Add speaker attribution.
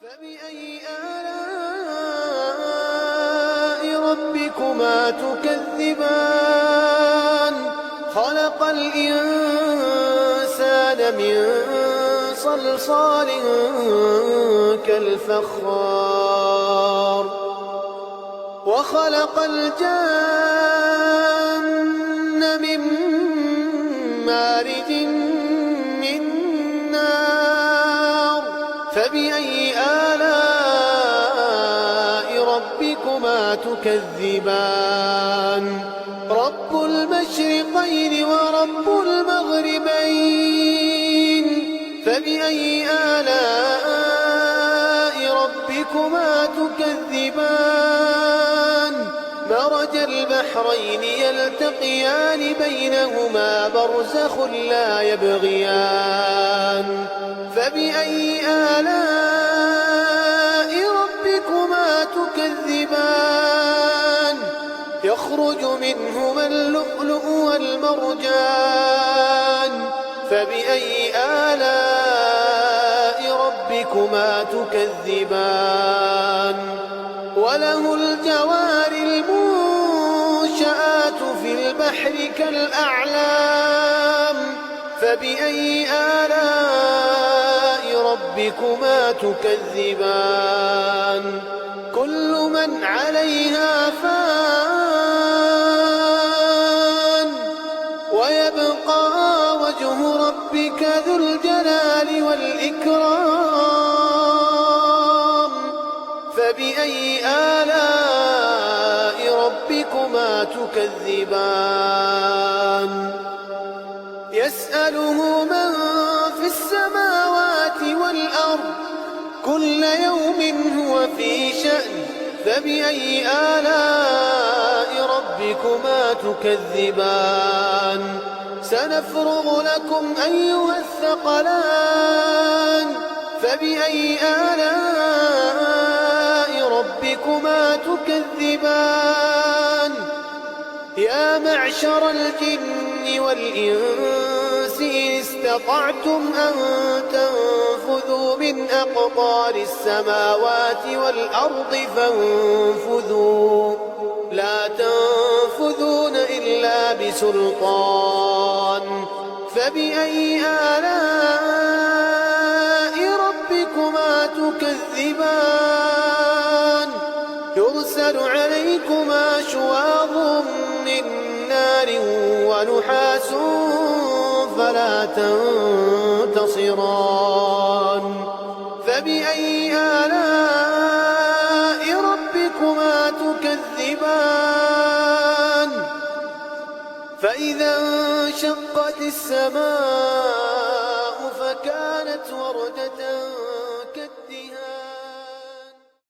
Speaker 1: فبأي آلاء ربكما تكذبان خلق الإنسان من صلصال كالفخار وخلق الجن من مارج من نار فبأي آلاء ربكما تكذبان رب المشرقين ورب المغربين فبأي آلاء ربكما تكذبان مرج البحرين يلتقيان بينهما برزخ لا يبغيان فبأي آلاء ربكما تكذبان يخرج منهما اللؤلؤ والمرجان فبأي آلاء ربكما تكذبان وله الجوار المنشآت في البحر كالأعلام فبأي آلاء ربكما تكذبان كل من عليها فان ويبقى وجه ربك ذو الجلال والإكرام فبأي آلاء ربكما تكذبان يسأله من في السماوات والأرض كل يوم هو في شأن فبأي آلاء ربكما تكذبان سنفرغ لكم أيها الثقلان فبأي آلاء ربكما تكذبان يا معشر الجن والإنس إن استطعتم أن تنفذوا من أقطار السماوات والأرض فانفذوا لا تنفذون إلا بسلطان فبأي آلاء ربكما تكذبان يرسل عليكما شواظ من نار ونحاس فلا تنتصران فبأي آلاء ربكما تكذبان فإذا انشقت السماء فكانت وردة